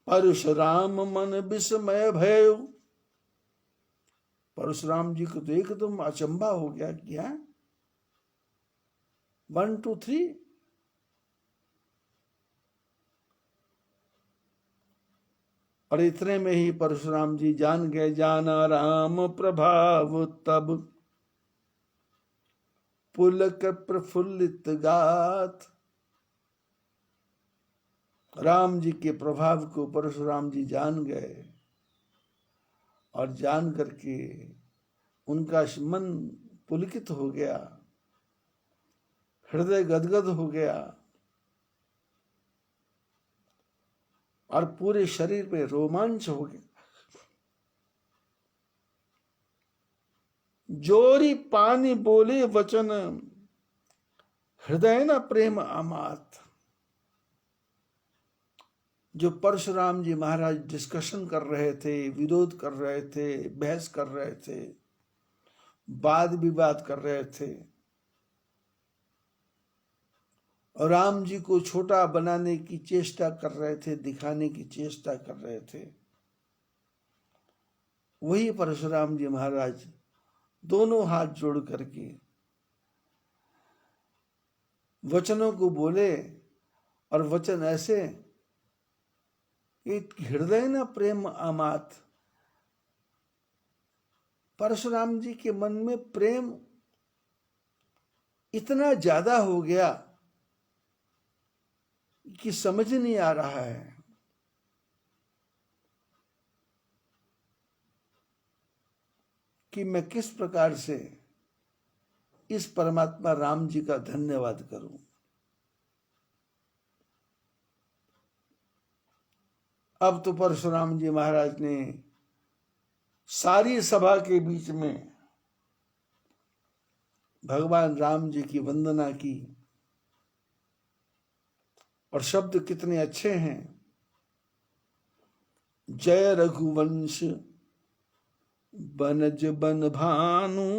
परशुराम मन विस्मय भय। परशुराम जी को तो एकदम अचंभा हो गया, क्या 1 2 3। और इतने में ही परशुराम जी जान गए, जाना राम प्रभाव तब पुलक प्रफुल्लित गात। राम जी के प्रभाव को परशुराम जी जान गए, और जान करके उनका मन पुलकित हो गया, हृदय गदगद हो गया, और पूरे शरीर पे रोमांच हो गया। जोरी पानी बोले वचन, हृदय न प्रेम अमात। जो परशुराम जी महाराज डिस्कशन कर रहे थे, विरोध कर रहे थे, बहस कर रहे थे, वाद विवाद कर रहे थे, और राम जी को छोटा बनाने की चेष्टा कर रहे थे, दिखाने की चेष्टा कर रहे थे, वही परशुराम जी महाराज दोनों हाथ जोड़ करके वचनों को बोले, और वचन ऐसे, हृदय न प्रेम अमात। परशुराम जी के मन में प्रेम इतना ज्यादा हो गया कि समझ नहीं आ रहा है। कि मैं किस प्रकार से इस परमात्मा राम जी का धन्यवाद करूं। अब तो परशुराम जी महाराज ने सारी सभा के बीच में भगवान राम जी की वंदना की, और शब्द कितने अच्छे हैं। जय रघुवंश बनज बन भानु,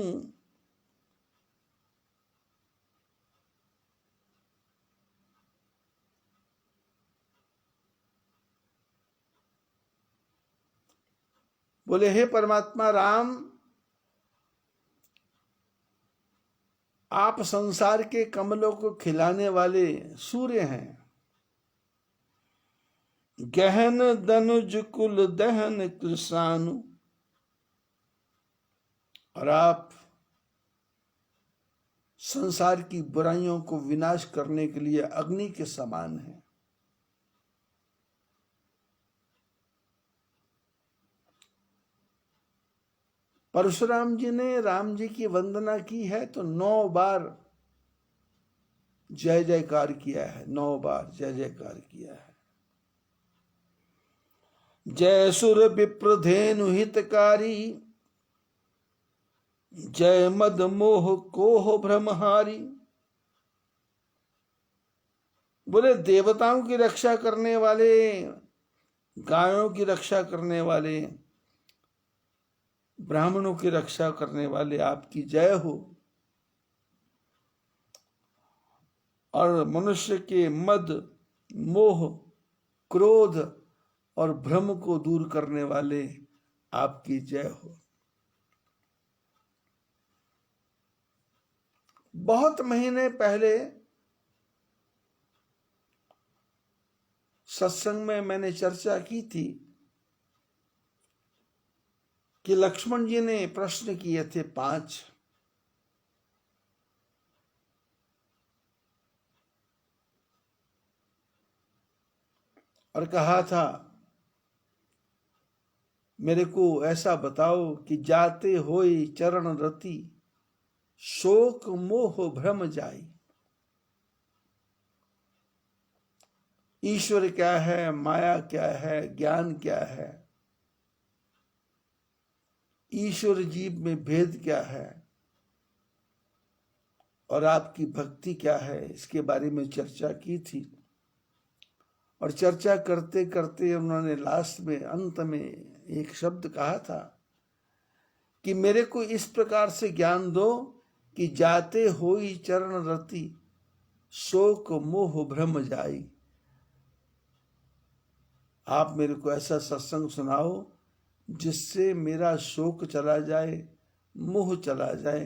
बोले हे परमात्मा राम, आप संसार के कमलों को खिलाने वाले सूर्य हैं। गहन दनुज कुल दहन कृषानु, और आप संसार की बुराइयों को विनाश करने के लिए अग्नि के समान हैं। परशुराम जी ने राम जी की वंदना की है तो 9 बार जय जयकार किया है, 9 बार जय जयकार किया है। जय सुर विप्र धेनु हितकारी, जय मद मोह कोह भ्रमहारी। बोले देवताओं की रक्षा करने वाले, गायों की रक्षा करने वाले, ब्राह्मणों की रक्षा करने वाले, आपकी जय हो। और मनुष्य के मद मोह क्रोध और भ्रम को दूर करने वाले आपकी जय हो। बहुत महीने पहले सत्संग में मैंने चर्चा की थी कि लक्ष्मण जी ने प्रश्न किए थे 5। और कहा था मेरे को ऐसा बताओ कि जाते होई चरण रति, शोक मोह भ्रम जाई। ईश्वर क्या है, माया क्या है, ज्ञान क्या है, ईश्वर जीव में भेद क्या है, और आपकी भक्ति क्या है, इसके बारे में चर्चा की थी। और चर्चा करते करते उन्होंने लास्ट में, अंत में एक शब्द कहा था कि मेरे को इस प्रकार से ज्ञान दो कि जाते होई चरण रति, शोक मोह भ्रम जाई। आप मेरे को ऐसा सत्संग सुनाओ जिससे मेरा शोक चला जाए, मोह चला जाए,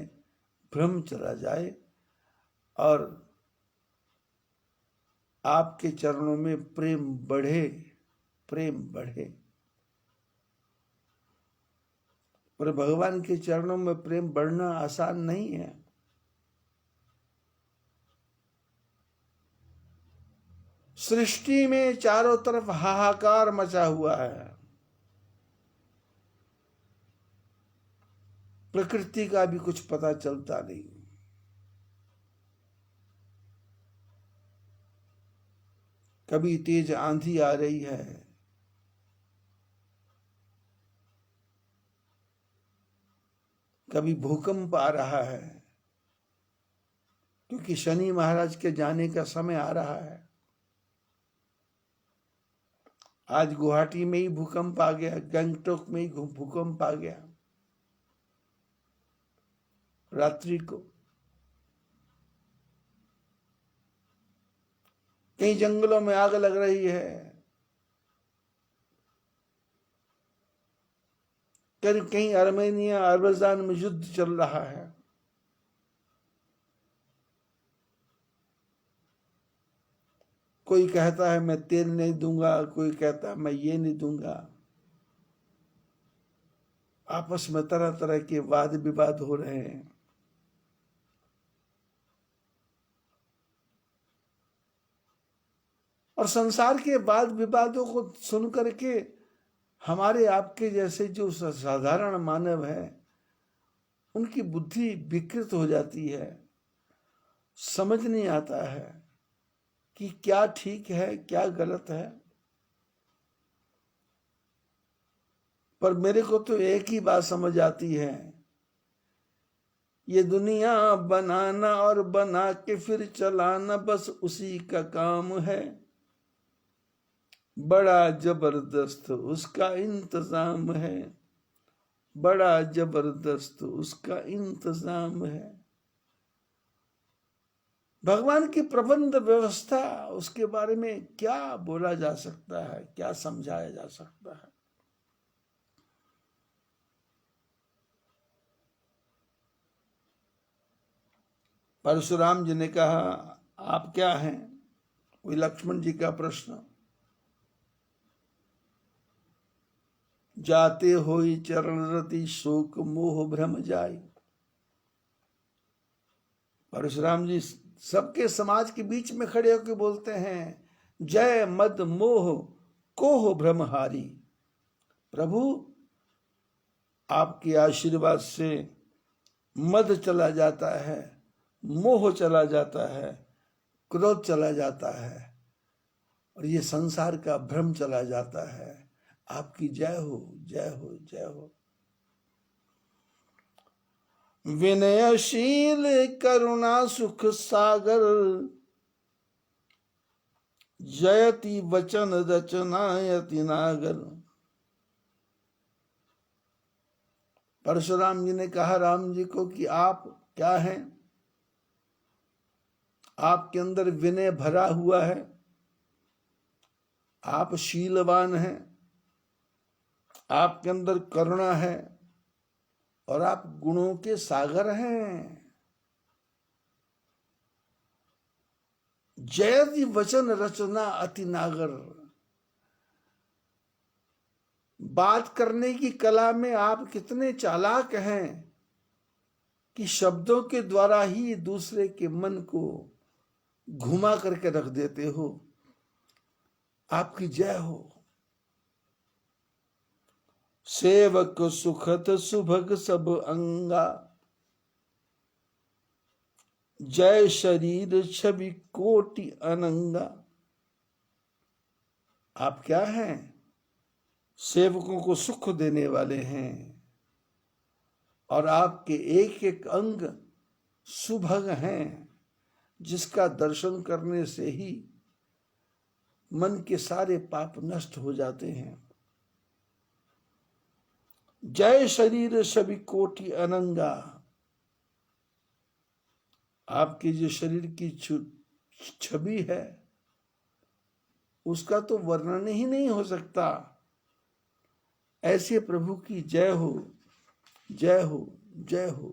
भ्रम चला जाए, और आपके चरणों में प्रेम बढ़े, प्रेम बढ़े। पर भगवान के चरणों में प्रेम बढ़ना आसान नहीं है। सृष्टि में चारों तरफ हाहाकार मचा हुआ है, प्रकृति का भी कुछ पता चलता नहीं। कभी तेज आंधी आ रही है, कभी भूकंप आ रहा है, क्योंकि शनि महाराज के जाने का समय आ रहा है। आज गुवाहाटी में ही भूकंप आ गया, गंगटोक में ही भूकंप आ गया रात्रि को। कई जंगलों में आग लग रही है, कहीं आर्मेनिया अजरबैजान में युद्ध चल रहा है। कोई कहता है मैं तेल नहीं दूंगा, कोई कहता है मैं ये नहीं दूंगा। आपस में तरह तरह के वाद विवाद हो रहे हैं। और संसार के वाद विवादों को सुन करके हमारे आपके जैसे जो साधारण मानव है, उनकी बुद्धि विकृत हो जाती है। समझ नहीं आता है कि क्या ठीक है, क्या गलत है। पर मेरे को तो एक ही बात समझ आती है, ये दुनिया बनाना और बना के फिर चलाना बस उसी का काम है। बड़ा जबरदस्त उसका इंतजाम है, बड़ा जबरदस्त उसका इंतजाम है। भगवान की प्रबंध व्यवस्था, उसके बारे में क्या बोला जा सकता है, क्या समझाया जा सकता है। परशुराम जी ने कहा, आप क्या हैं? कोई लक्ष्मण जी का प्रश्न। जाते होई चरण रति शोक मोह भ्रम जाई। परशुराम जी सबके समाज के बीच में खड़े होकर बोलते हैं, जय मद मोह कोह भ्रमहारी। प्रभु, आपके आशीर्वाद से मद चला जाता है, मोह चला जाता है, क्रोध चला जाता है और ये संसार का भ्रम चला जाता है। आपकी जय हो, जय हो, जय हो। विनयशील करुणा सुख सागर, जयति वचन रचनायति नागर। परशुराम जी ने कहा राम जी को कि आप क्या हैं? आपके अंदर विनय भरा हुआ है, आप शीलवान हैं, आपके अंदर करुणा है और आप गुणों के सागर हैं। जयति वचन रचना अति नागर। बात करने की कला में आप कितने चालाक हैं कि शब्दों के द्वारा ही दूसरे के मन को घुमा करके रख देते हो। आपकी जय हो। सेवक सुखत सुभग सब अंगा, जय शरीर छवि कोटि अनंगा। आप क्या हैं? सेवकों को सुख देने वाले हैं और आपके एक एक अंग सुभग हैं, जिसका दर्शन करने से ही मन के सारे पाप नष्ट हो जाते हैं। जय शरीर छवि कोटि अनंगा। आपकी जो शरीर की छवि है उसका तो वर्णन ही नहीं हो सकता। ऐसे प्रभु की जय हो, जय हो, जय हो।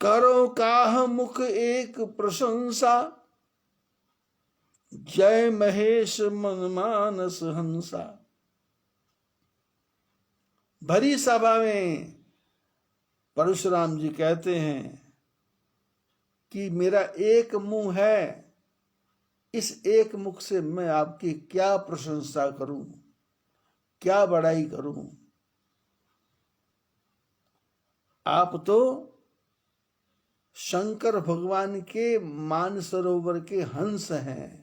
करो काह मुख एक प्रशंसा, जय महेश मन मानस हंसा। भरी सभा में परशुराम जी कहते हैं कि मेरा एक मुंह है, इस एक मुख से मैं आपकी क्या प्रशंसा करूं, क्या बड़ाई करूं। आप तो शंकर भगवान के मानसरोवर के हंस हैं।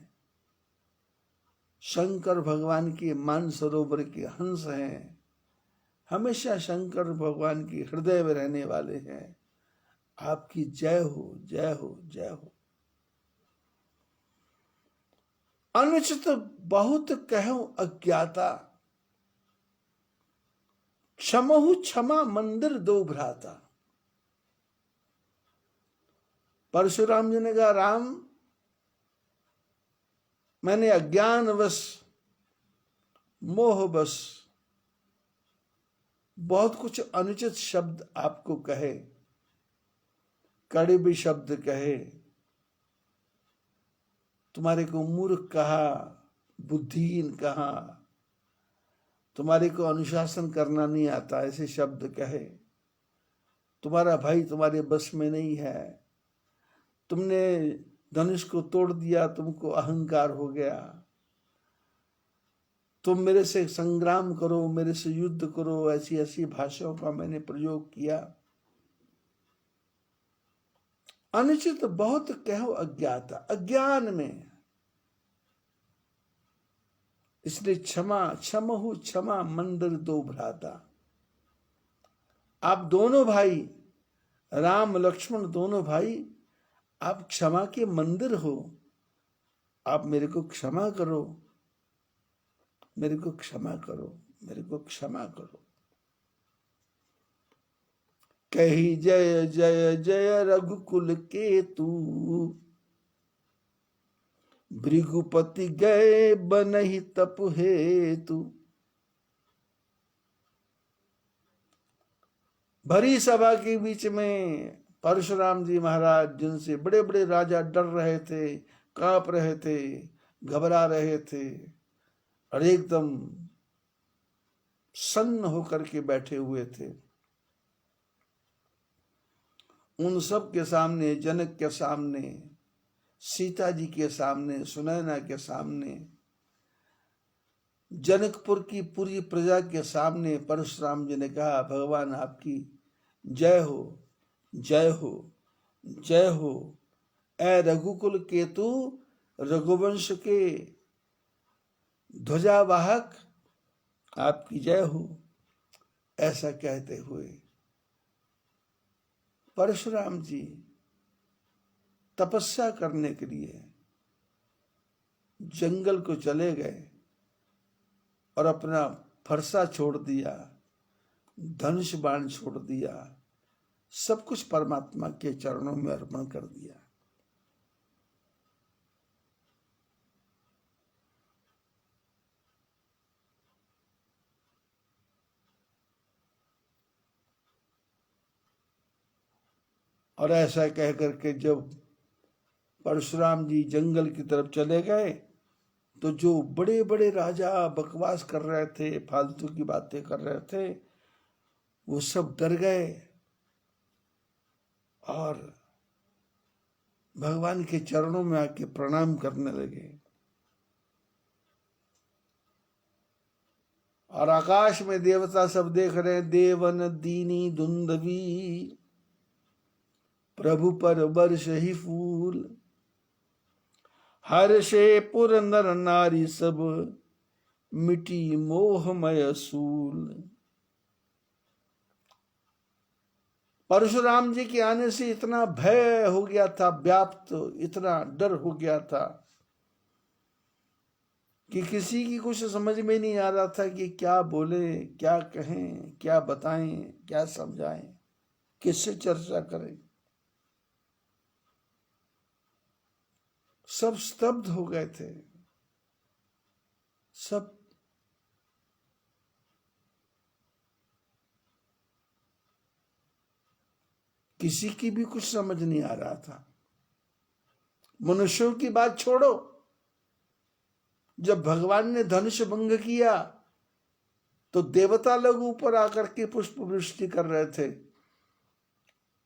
शंकर भगवान के मानसरोवर के हंस हैं। हमेशा शंकर भगवान के हृदय में रहने वाले हैं। आपकी जय हो, जय हो, जय हो। अनुचित बहुत कहो अज्ञाता, क्षमहु क्षमा मंदिर दो भ्राता। परशुराम जी ने कहा, राम, मैंने अज्ञानवश मोहवश बहुत कुछ अनुचित शब्द आपको कहे, कड़वे शब्द कहे, तुम्हारे को मूर्ख कहा, बुद्धिहीन कहा, तुम्हारे को अनुशासन करना नहीं आता, ऐसे शब्द कहे। तुम्हारा भाई तुम्हारे बस में नहीं है, तुमने धनुष को तोड़ दिया, तुमको अहंकार हो गया, तुम मेरे से संग्राम करो, मेरे से युद्ध करो, ऐसी ऐसी भाषाओं का मैंने प्रयोग किया। अनुचित बहुत कहो अज्ञाता, अज्ञान में। इसलिए क्षमा क्षमहु क्षमा मंदिर दो भ्राता। आप दोनों भाई, राम लक्ष्मण दोनों भाई, आप क्षमा के मंदिर हो, आप मेरे को क्षमा करो, मेरे को क्षमा करो, मेरे को क्षमा करो। कही जय जय जय रघुकुल केतु, भृगुपति गए बनहि तप हेतु। भरी सभा के बीच में परशुराम जी महाराज, जिनसे बड़े बड़े राजा डर रहे थे, कांप रहे थे, घबरा रहे थे और एकदम सन्न होकर के बैठे हुए थे, उन सब के सामने, जनक के सामने, सीता जी के सामने, सुनैना के सामने, जनकपुर की पूरी प्रजा के सामने परशुराम जी ने कहा, भगवान आपकी जय हो, जय हो, जय हो। ऐ रघुकुल केतु, रघुवंश के ध्वजावाहक, आपकी जय हो। ऐसा कहते हुए परशुराम जी तपस्या करने के लिए जंगल को चले गए और अपना फरसा छोड़ दिया, धनुष बाण छोड़ दिया, सब कुछ परमात्मा के चरणों में अर्पण कर दिया। और ऐसा कह करके जब परशुराम जी जंगल की तरफ चले गए, तो जो बड़े बड़े राजा बकवास कर रहे थे, फालतू की बातें कर रहे थे, वो सब डर गए और भगवान के चरणों में आके प्रणाम करने लगे। और आकाश में देवता सब देख रहे हैं, देवन दीनी धुंधवी, प्रभु पर वर्ष ही फूल, हर्षे पुर नर नारी सब, मिटी मोहमय सूल। परशुराम जी के आने से इतना भय हो गया था, व्याप्त इतना डर हो गया था कि किसी की कुछ समझ में नहीं आ रहा था कि क्या बोले, क्या कहें, क्या बताएं, क्या समझाएं, किससे चर्चा करें। सब स्तब्ध हो गए थे, सब किसी की भी कुछ समझ नहीं आ रहा था। मनुष्यों की बात छोड़ो, जब भगवान ने धनुष भंग किया तो देवता लोग ऊपर आकर के पुष्प वृष्टि कर रहे थे,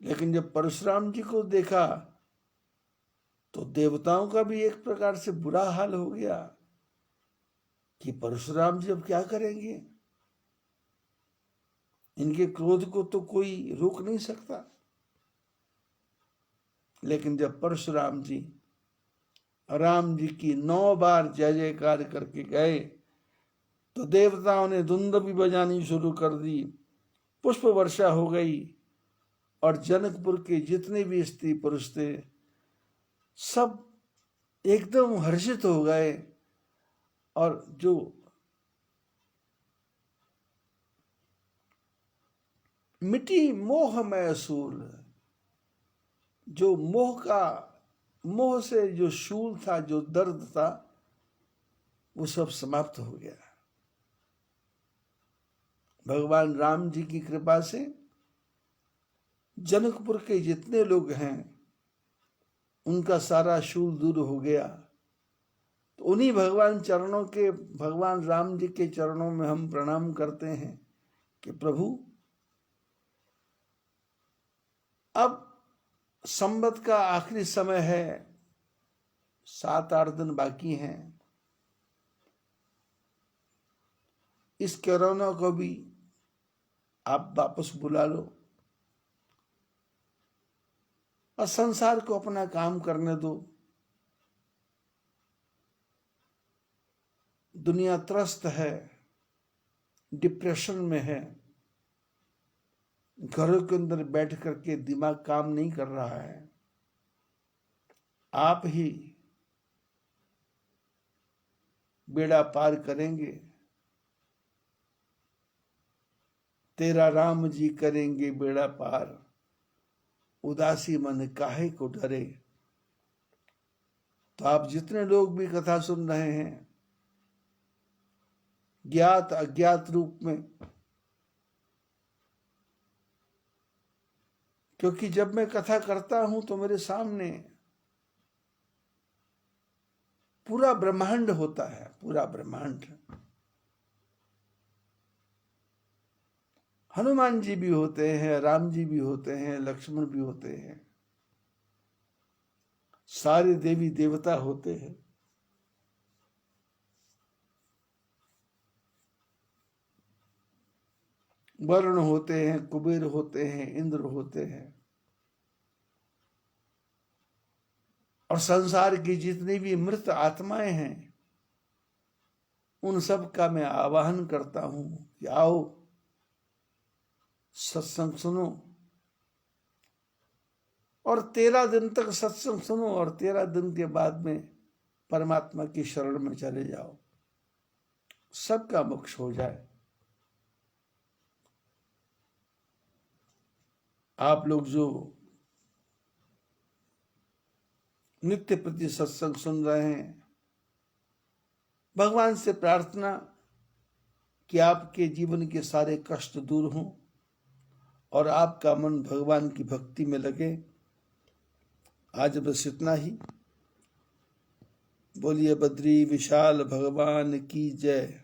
लेकिन जब परशुराम जी को देखा तो देवताओं का भी एक प्रकार से बुरा हाल हो गया कि परशुराम जी अब क्या करेंगे, इनके क्रोध को तो कोई रोक नहीं सकता। लेकिन जब परशुराम जी राम जी की 9 बार जय जयकार करके गए तो देवताओं ने धुंध भी बजानी शुरू कर दी, पुष्प वर्षा हो गई और जनकपुर के जितने भी स्त्री पुरुष थे सब एकदम हर्षित हो गए। और जो मिटी मोहमय शूल, जो मोह से जो शूल था, जो दर्द था, वो सब समाप्त हो गया। भगवान राम जी की कृपा से जनकपुर के जितने लोग हैं उनका सारा शूल दूर हो गया। तो उन्हीं भगवान राम जी के चरणों में हम प्रणाम करते हैं कि प्रभु अब संवत का आखिरी समय है, 7-8 दिन बाकी हैं, इस कोरोना को भी आप वापस बुला लो और संसार को अपना काम करने दो। दुनिया त्रस्त है, डिप्रेशन में है, घरों के अंदर बैठ करके दिमाग काम नहीं कर रहा है। आप ही बेड़ा पार करेंगे। तेरा राम जी करेंगे बेड़ा पार, उदासी मन काहे को डरे। तो आप जितने लोग भी कथा सुन रहे हैं, ज्ञात अज्ञात रूप में, क्योंकि जब मैं कथा करता हूं तो मेरे सामने पूरा ब्रह्मांड होता है, पूरा ब्रह्मांड। हनुमान जी भी होते हैं, राम जी भी होते हैं, लक्ष्मण भी होते हैं, सारे देवी देवता होते हैं। वरुण होते हैं, कुबेर होते हैं, इंद्र होते हैं, और संसार की जितनी भी मृत आत्माएं हैं उन सब का मैं आवाहन करता हूं कि आओ सत्संग सुनो, और 13 दिन तक सत्संग सुनो, और 13 दिन के बाद में परमात्मा की शरण में चले जाओ, सबका मोक्ष हो जाए। आप लोग जो नित्य प्रति सत्संग सुन रहे हैं, भगवान से प्रार्थना कि आपके जीवन के सारे कष्ट दूर हों और आपका मन भगवान की भक्ति में लगे। आज बस इतना ही। बोलिए बद्री विशाल भगवान की जय।